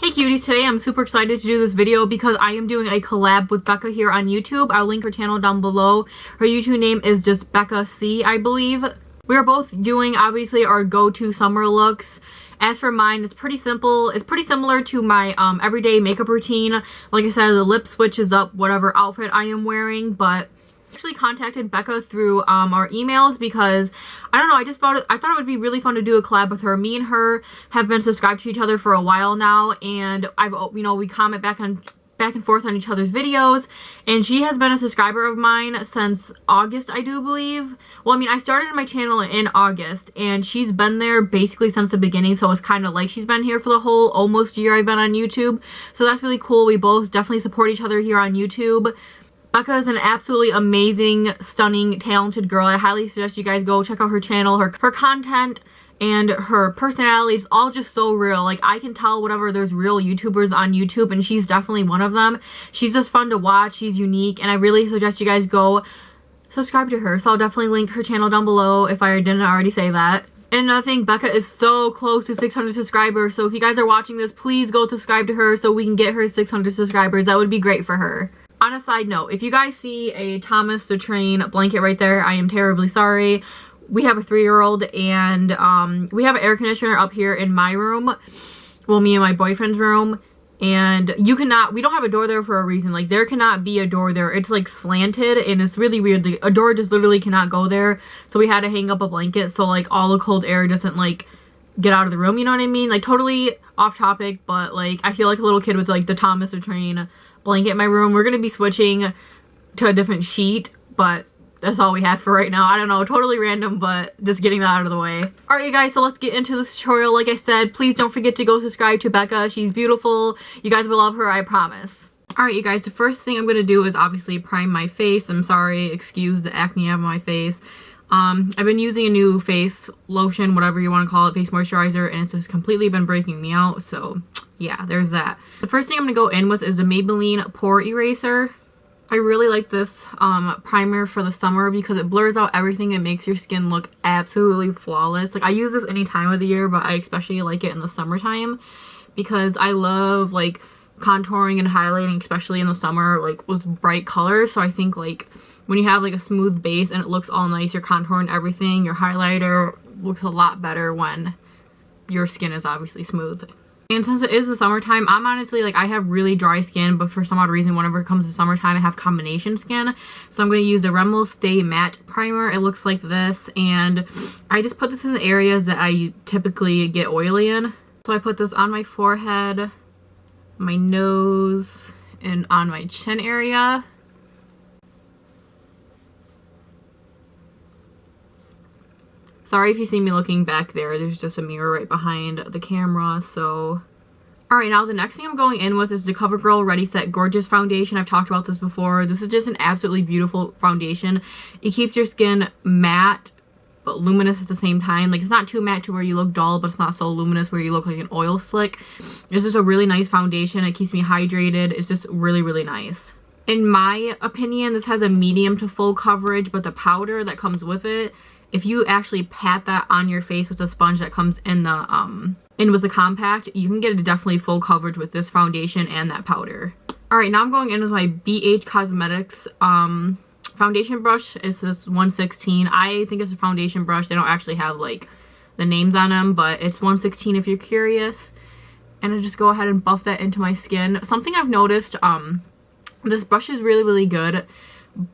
Hey cuties, today I'm super excited to do this video because I am doing a collab with Bekah here on YouTube. I'll link her channel down below. Her YouTube name is just Bekah C, I believe. We are both doing, obviously, our go-to summer looks. As for mine, it's pretty simple. It's pretty similar to my everyday makeup routine. Like I said, the lip switches up whatever outfit I am wearing, but actually contacted Bekah through our emails because I don't know, I thought it would be really fun to do a collab with her. Me and her have been subscribed to each other for a while now, and we comment back and forth on each other's videos, and she has been a subscriber of mine since August, I do believe. Well, I mean, I started my channel in August, and she's been there basically since the beginning, so it's kind of like she's been here for the whole almost year I've been on YouTube. So that's really cool. We both definitely support each other here on YouTube. Bekah is an absolutely amazing, stunning, talented girl. I highly suggest you guys go check out her channel. Her content and her personality is all just so real. Like, I can tell whenever there's real YouTubers on YouTube, and she's definitely one of them. She's just fun to watch. She's unique, and I really suggest you guys go subscribe to her. So I'll definitely link her channel down below if I didn't already say that. And another thing, Bekah is so close to 600 subscribers, so if you guys are watching this, please go subscribe to her so we can get her 600 subscribers. That would be great for her. On a side note, if you guys see a Thomas the Train blanket right there, I am terribly sorry. We have a 3-year-old, and we have an air conditioner up here in my room. Well, me and my boyfriend's room. And we don't have a door there for a reason. Like, there cannot be a door there. It's like slanted, and it's really weird. A door just literally cannot go there. So we had to hang up a blanket so like all the cold air doesn't like get out of the room, you know what I mean? Like, totally off topic, but like I feel like a little kid with like the Thomas the Train blanket in my room. We're gonna be switching to a different sheet, but that's all we have for right now. I don't know, totally random, but just getting that out of the way. Alright, you guys, so let's get into this tutorial. Like I said, please don't forget to go subscribe to Bekah. She's beautiful. You guys will love her, I promise. Alright, you guys, the first thing I'm gonna do is obviously prime my face. I'm sorry, excuse the acne on my face. I've been using a new face lotion, whatever you want to call it, face moisturizer, and it's just completely been breaking me out, so yeah, there's that. The first thing I'm going to go in with is the Maybelline Pore Eraser. I really like this primer for the summer because it blurs out everything and makes your skin look absolutely flawless. Like, I use this any time of the year, but I especially like it in the summertime because I love like contouring and highlighting, especially in the summer, like with bright colors. So I think like when you have like a smooth base and it looks all nice, you're contouring everything, your highlighter looks a lot better when your skin is obviously smooth. And since it is the summertime, I'm honestly like, I have really dry skin, but for some odd reason, whenever it comes to summertime, I have combination skin. So I'm going to use the Rimmel Stay Matte Primer. It looks like this, and I just put this in the areas that I typically get oily in. So I put this on my forehead, my nose, and on my chin area. Sorry if you see me looking back there. There's just a mirror right behind the camera, so... Alright, now the next thing I'm going in with is the CoverGirl Ready Set Gorgeous Foundation. I've talked about this before. This is just an absolutely beautiful foundation. It keeps your skin matte, but luminous at the same time. Like, it's not too matte to where you look dull, but it's not so luminous where you look like an oil slick. It's just a really nice foundation. It keeps me hydrated. It's just really, really nice. In my opinion, this has a medium to full coverage, but the powder that comes with it, if you actually pat that on your face with a sponge that comes in the with the compact, you can get definitely full coverage with this foundation and that powder. Alright, now I'm going in with my BH Cosmetics foundation brush. It's this 116. I think it's a foundation brush. They don't actually have like the names on them, but it's 116 if you're curious. And I just go ahead and buff that into my skin. Something I've noticed, this brush is really, really good,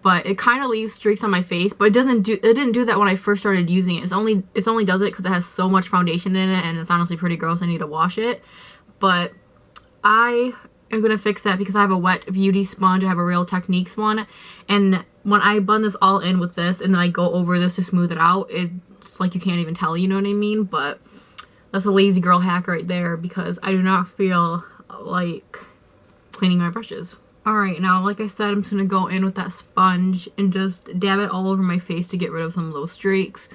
but it kind of leaves streaks on my face, but it didn't do that when I first started using it. It only does it because it has so much foundation in it, and it's honestly pretty gross. I need to wash it, but I am gonna fix that because I have a wet beauty sponge. I have a Real Techniques one, and when I blend this all in with this and then I go over this to smooth it out, it's like you can't even tell, you know what I mean? But that's a lazy girl hack right there because I do not feel like cleaning my brushes. Alright, now like I said, I'm just going to go in with that sponge and just dab it all over my face to get rid of some of those streaks.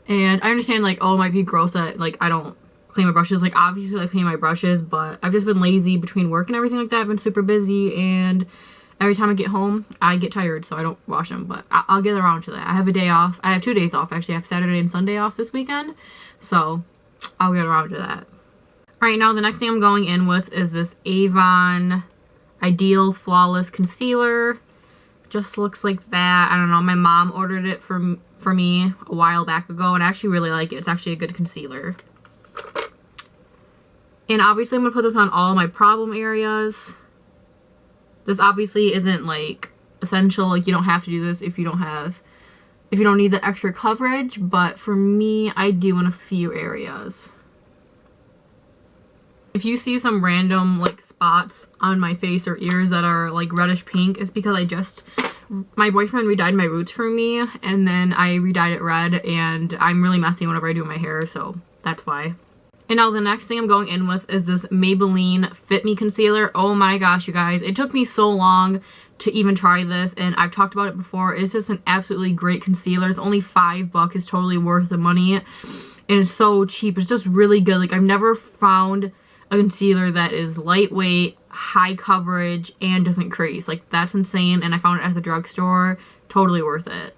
And I understand, like, oh, it might be gross that, like, I don't clean my brushes. Like, obviously I clean my brushes, but I've just been lazy between work and everything like that. I've been super busy, and every time I get home, I get tired, so I don't wash them. But I'll get around to that. I have a day off. I have 2 days off, actually. I have Saturday and Sunday off this weekend, so I'll get around to that. Alright, now the next thing I'm going in with is this Avon Ideal Flawless Concealer. Just looks like that. I don't know. My mom ordered it for me a while back ago, and I actually really like it. It's actually a good concealer. And obviously I'm going to put this on all of my problem areas. This obviously isn't like essential. Like, you don't have to do this if you don't need the extra coverage, but for me, I do in a few areas. If you see some random like spots on my face or ears that are like reddish pink, it's because my boyfriend redyed my roots for me, and then I redyed it red, and I'm really messy whenever I do my hair, so that's why. And now the next thing I'm going in with is this Maybelline Fit Me Concealer. Oh my gosh, you guys. It took me so long to even try this, and I've talked about it before. It's just an absolutely great concealer. It's only $5. It's totally worth the money. And it's so cheap. It's just really good. Like, I've never found a concealer that is lightweight, high coverage, and doesn't crease. Like, that's insane, and I found it at the drugstore. Totally worth it.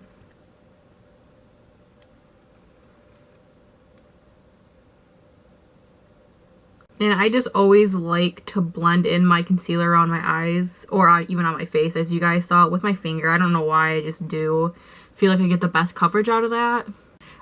And I just always like to blend in my concealer on my eyes, or even on my face, as you guys saw, with my finger. I don't know why, I just do feel like I get the best coverage out of that.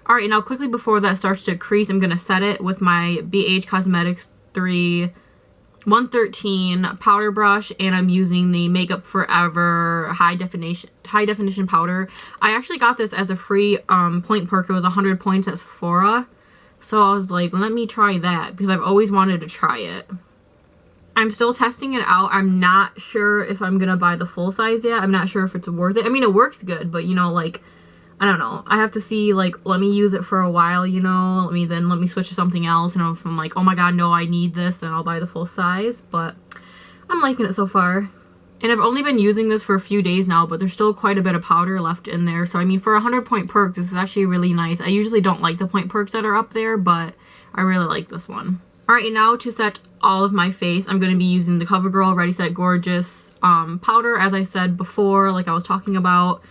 Alright, now quickly before that starts to crease, I'm going to set it with my BH Cosmetics 113 powder brush, and I'm using the Makeup Forever high definition powder. I actually got this as a free point perk. It was 100 points at Sephora. So I was like, let me try that, because I've always wanted to try it. I'm still testing it out. I'm not sure if I'm going to buy the full size yet. I'm not sure if it's worth it. I mean, it works good, but, you know, like, I don't know. I have to see, like, let me use it for a while, you know. Let me switch to something else. And if I'm like, oh my god, no, I need this, and I'll buy the full size. But I'm liking it so far. And I've only been using this for a few days now, but there's still quite a bit of powder left in there. So, I mean, for 100 point perks, this is actually really nice. I usually don't like the point perks that are up there, but I really like this one. Alright, and now to set all of my face, I'm going to be using the CoverGirl Ready Set Gorgeous powder, as I said before, like I was talking about.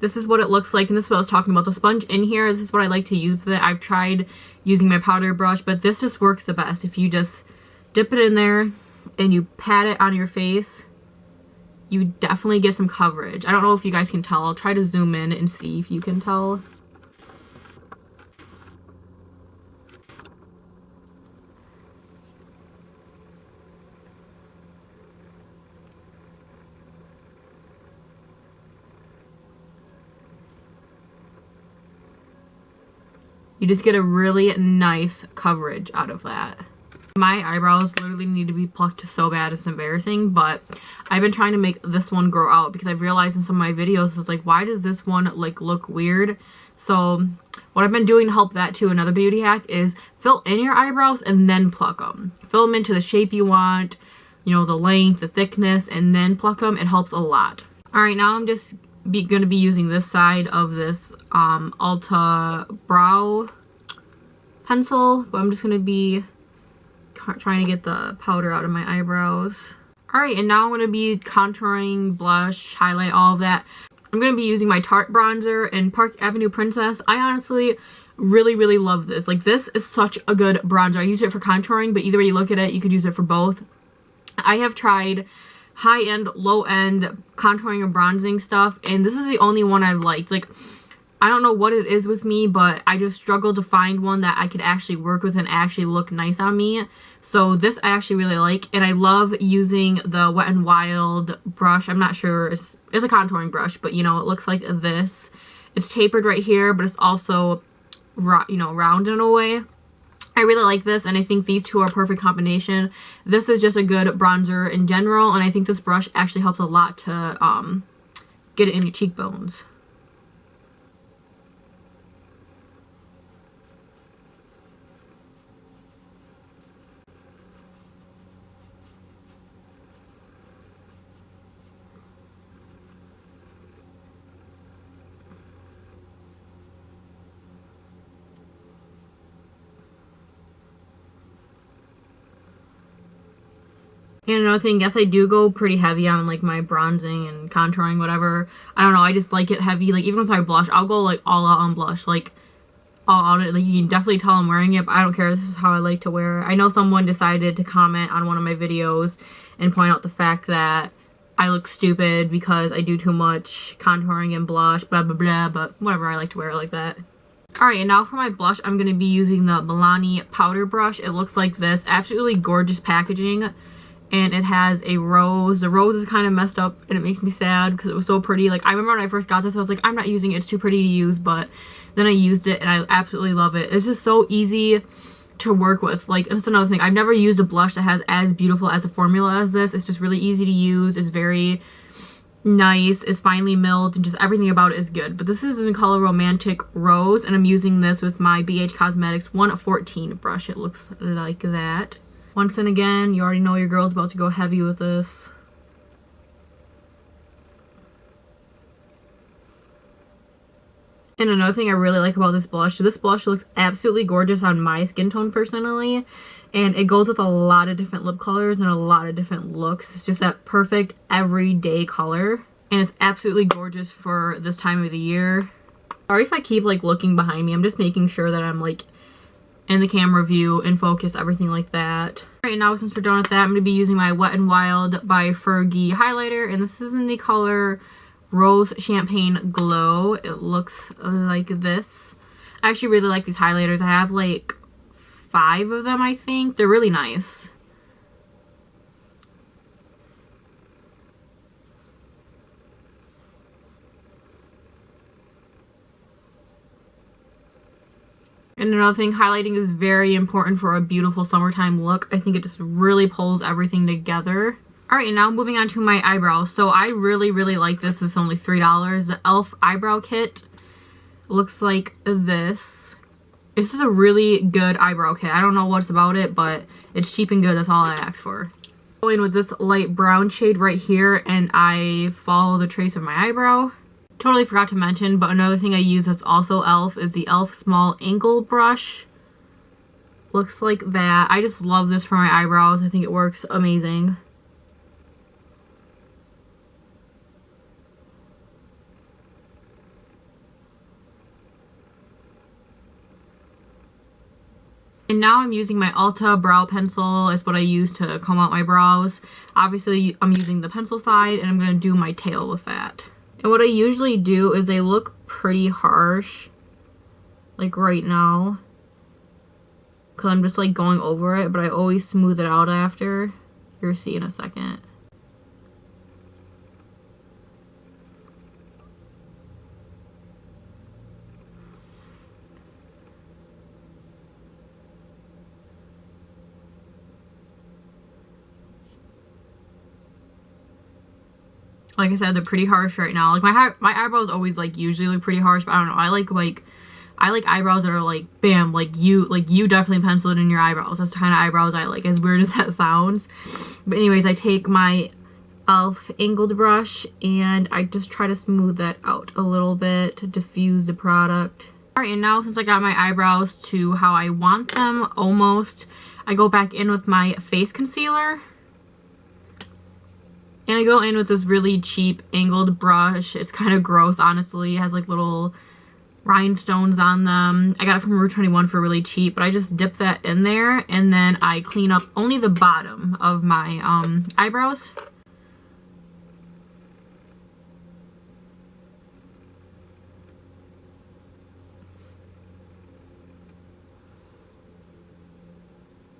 This is what it looks like, and this is what I was talking about. The sponge in here, this is what I like to use with it. I've tried using my powder brush, but this just works the best. If you just dip it in there and you pat it on your face, you definitely get some coverage. I don't know if you guys can tell. I'll try to zoom in and see if you can tell. You just get a really nice coverage out of that. My eyebrows literally need to be plucked so bad it's embarrassing, but I've been trying to make this one grow out because I've realized in some of my videos, it's like, why does this one like look weird? So what I've been doing to help that too, another beauty hack, is fill in your eyebrows and then pluck them. Fill them into the shape you want, you know, the length, the thickness, and then pluck them. It helps a lot. Alright, now I'm just going to be using this side of this Ulta brow pencil, but I'm just going to be trying to get the powder out of my eyebrows. Alright, and now I'm going to be contouring, blush, highlight, all of that. I'm going to be using my Tarte bronzer in Park Avenue Princess. I honestly really love this. Like, this is such a good bronzer. I use it for contouring, but either way you look at it, you could use it for both. I have tried high-end, low-end contouring and bronzing stuff, and this is the only one I've liked. Like, I don't know what it is with me, but I just struggle to find one that I could actually work with and actually look nice on me. So this I actually really like, and I love using the Wet n Wild brush. I'm not sure, it's a contouring brush, but you know, it looks like this. It's tapered right here, but it's also, you know, round in a way. I really like this, and I think these two are a perfect combination. This is just a good bronzer in general, and I think this brush actually helps a lot to get it in your cheekbones. And another thing, yes, I do go pretty heavy on, like, my bronzing and contouring, whatever. I don't know, I just like it heavy. Like, even with my blush, I'll go, like, all out on blush. Like, all out it. Like, you can definitely tell I'm wearing it, but I don't care. This is how I like to wear it. I know someone decided to comment on one of my videos and point out the fact that I look stupid because I do too much contouring and blush, blah, blah, blah, but whatever, I like to wear it like that. Alright, and now for my blush, I'm going to be using the Milani powder brush. It looks like this. Absolutely gorgeous packaging, and it has a rose. The rose is kind of messed up, and it makes me sad because it was so pretty. Like, I remember when I first got this, I was like, I'm not using it. It's too pretty to use, but then I used it, and I absolutely love it. It's just so easy to work with. Like, that's another thing. I've never used a blush that has as beautiful as a formula as this. It's just really easy to use. It's very nice. It's finely milled, and just everything about it is good. But this is in the color Romantic Rose, and I'm using this with my BH Cosmetics 114 brush. It looks like that. Once and again, you already know your girl's about to go heavy with this. And another thing I really like about this blush looks absolutely gorgeous on my skin tone personally. And it goes with a lot of different lip colors and a lot of different looks. It's just that perfect everyday color. And it's absolutely gorgeous for this time of the year. Sorry if I keep like looking behind me. I'm just making sure that I'm like in the camera view, in focus, everything like that. Alright, now since we're done with that, I'm going to be using my Wet n Wild by Fergie highlighter. And this is in the color Rose Champagne Glow. It looks like this. I actually really like these highlighters. I have like 5 of them, I think. They're really nice. And another thing, highlighting is very important for a beautiful summertime look. I think it just really pulls everything together. Alright, and now moving on to my eyebrows. So I really, really like this. It's only $3. The e.l.f. eyebrow kit looks like this. This is a really good eyebrow kit. I don't know what's about it, but it's cheap and good. That's all I ask for. Going with this light brown shade right here, and I follow the trace of my eyebrow. Totally forgot to mention, but another thing I use that's also e.l.f. is the e.l.f. small angle brush. Looks like that. I just love this for my eyebrows. I think it works amazing. And now I'm using my Ulta brow pencil. It's what I use to comb out my brows. Obviously, I'm using the pencil side, and I'm going to do my tail with that. And what I usually do is they look pretty harsh, like right now, because I'm just like going over it, but I always smooth it out after. You'll see in a second. Like I said, they're pretty harsh right now. Like my eyebrows always like usually look pretty harsh, but I don't know. I like eyebrows that are like bam, like you definitely pencil it in your eyebrows. That's the kind of eyebrows I like, as weird as that sounds. But anyways, I take my e.l.f. angled brush and I just try to smooth that out a little bit to diffuse the product. Alright, and now since I got my eyebrows to how I want them almost, I go back in with my face concealer. And I go in with this really cheap angled brush. It's kind of gross, honestly. It has like little rhinestones on them. I got it from Rue 21 for really cheap, but I just dip that in there and then I clean up only the bottom of my eyebrows.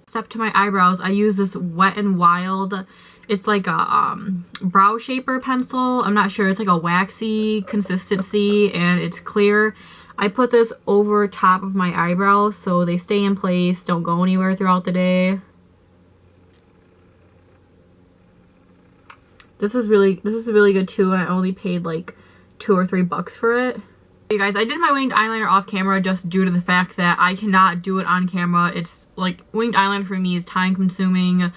Step to my eyebrows, I use this Wet n Wild. It's like a brow shaper pencil. I'm not sure. It's like a waxy consistency and it's clear. I put this over top of my eyebrows so they stay in place, don't go anywhere throughout the day. This is really good too, and I only paid like $2 or $3 for it. Hey guys, I did my winged eyeliner off camera just due to the fact that I cannot do it on camera. It's like winged eyeliner for me is time consuming,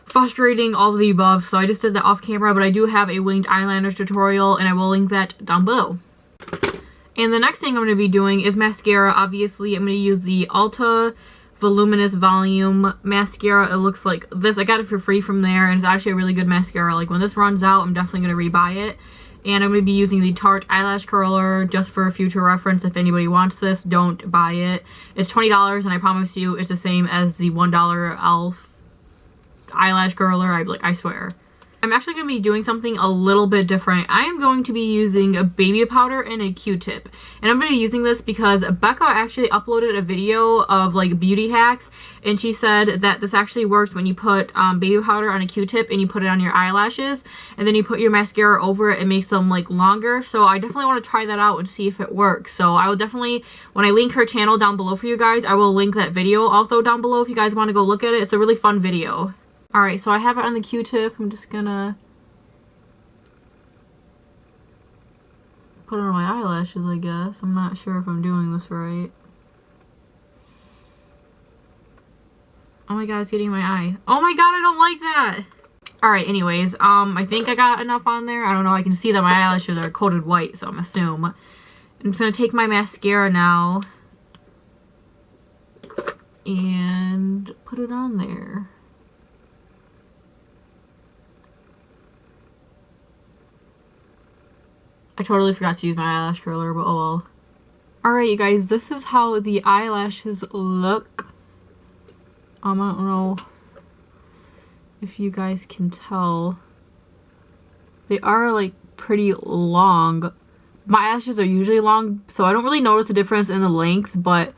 frustrating, all of the above, so I just did that off camera, but I do have a winged eyeliner tutorial and I will link that down below. And the next thing I'm going to be doing is mascara. Obviously, I'm going to use the Ulta Voluminous Volume mascara. It looks like this. I got it for free from there, and it's actually a really good mascara. Like, when this runs out, I'm definitely going to rebuy it. And I'm going to be using the Tarte eyelash curler just for future reference. If anybody wants this, don't buy it. It's $20 and I promise you it's the same as the $1 e.l.f. eyelash curler. I swear. I'm actually going to be doing something a little bit different. I am going to be using a baby powder and a Q-tip. And I'm going to be using this because Bekah actually uploaded a video of like beauty hacks. And she said that this actually works when you put baby powder on a Q-tip and you put it on your eyelashes. And then you put your mascara over it and makes them like longer. So I definitely want to try that out and see if it works. So I will definitely, when I link her channel down below for you guys, I will link that video also down below if you guys want to go look at it. It's a really fun video. Alright, so I have it on the Q-tip. I'm just gonna put it on my eyelashes, I guess. I'm not sure if I'm doing this right. Oh my god, it's getting in my eye. Oh my god, I don't like that! Alright, anyways, I think I got enough on there. I don't know, I can see that my eyelashes are coated white, so I'm assuming. I'm just gonna take my mascara now and put it on there. I totally forgot to use my eyelash curler, but oh well. Alright, you guys, this is how the eyelashes look. I don't know if you guys can tell. They are, like, pretty long. My eyelashes are usually long, so I don't really notice a difference in the length, but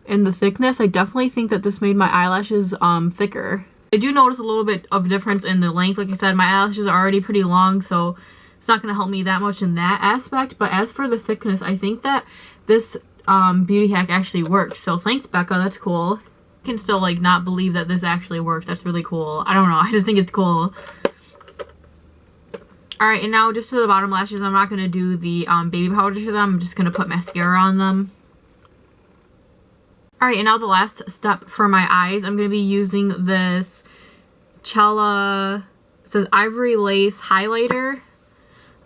in the thickness, I definitely think that this made my eyelashes, thicker. I do notice a little bit of difference in the length. Like I said, my eyelashes are already pretty long, so it's not going to help me that much in that aspect. But as for the thickness, I think that this beauty hack actually works. So thanks, Bekah. That's cool. I can still like not believe that this actually works. That's really cool. I don't know. I just think it's cool. Alright, and now just to the bottom lashes, I'm not going to do the baby powder to them. I'm just going to put mascara on them. Alright, and now the last step for my eyes. I'm going to be using this Chella, it says Ivory Lace highlighter.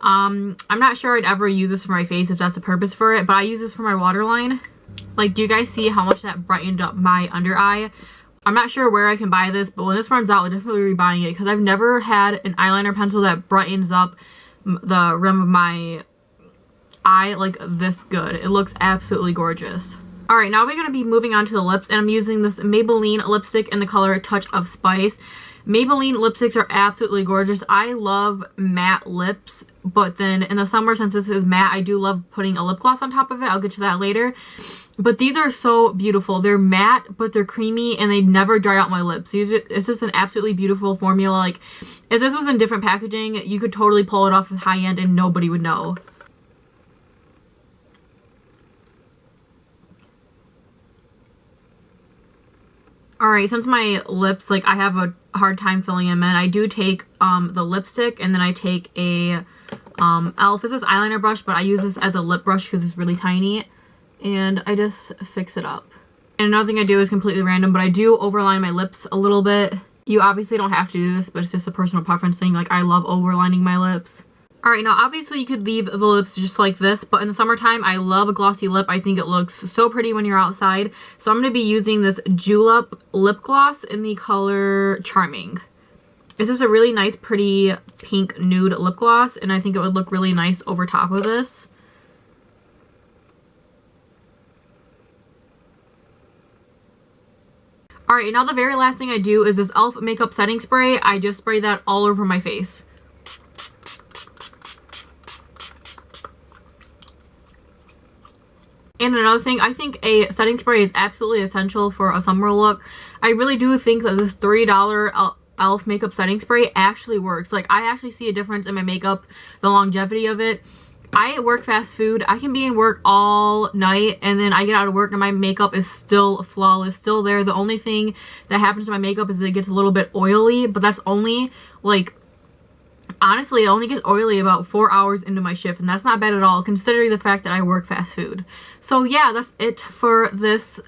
I'm not sure I'd ever use this for my face if that's the purpose for it, but I use this for my waterline. Like, do you guys see how much that brightened up my under eye? I'm not sure where I can buy this, but when this runs out, I'll definitely be buying it because I've never had an eyeliner pencil that brightens up the rim of my eye like this good. It looks absolutely gorgeous. Alright, now we're going to be moving on to the lips, and I'm using this Maybelline lipstick in the color Touch of Spice. Maybelline lipsticks are absolutely gorgeous. I love matte lips, but then in the summer, since this is matte, I do love putting a lip gloss on top of it. I'll get to that later. But these are so beautiful. They're matte, but they're creamy, and they never dry out my lips. It's just an absolutely beautiful formula. Like, if this was in different packaging, you could totally pull it off with high-end and nobody would know. Alright, since my lips, like, I have a hard time filling them in, I do take the lipstick, and then I take a e.l.f. This is eyeliner brush, but I use this as a lip brush because it's really tiny, and I just fix it up. And another thing I do is completely random, but I do overline my lips a little bit. You obviously don't have to do this, but it's just a personal preference thing. Like, I love overlining my lips. Alright, now obviously you could leave the lips just like this, but in the summertime, I love a glossy lip. I think it looks so pretty when you're outside. So I'm going to be using this Julep lip gloss in the color Charming. It's just a really nice, pretty pink nude lip gloss, and I think it would look really nice over top of this. Alright, now the very last thing I do is this e.l.f. makeup setting spray. I just spray that all over my face. And another thing, I think a setting spray is absolutely essential for a summer look. I really do think that this $3 e.l.f. makeup setting spray actually works. Like, I actually see a difference in my makeup, the longevity of it. I work fast food. I can be in work all night, and then I get out of work and my makeup is still flawless, still there. The only thing that happens to my makeup is it gets a little bit oily, but that's only, like, honestly, it only gets oily about 4 hours into my shift, and that's not bad at all, considering the fact that I work fast food. So yeah, that's it for this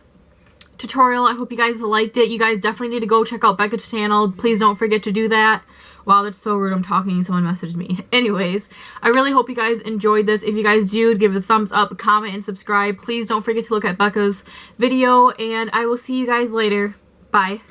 tutorial. I hope you guys liked it. You guys definitely need to go check out Bekah's channel. Please don't forget to do that. Wow, that's so rude. I'm talking and someone messaged me. Anyways, I really hope you guys enjoyed this. If you guys do, give it a thumbs up, comment, and subscribe. Please don't forget to look at Bekah's video, and I will see you guys later. Bye.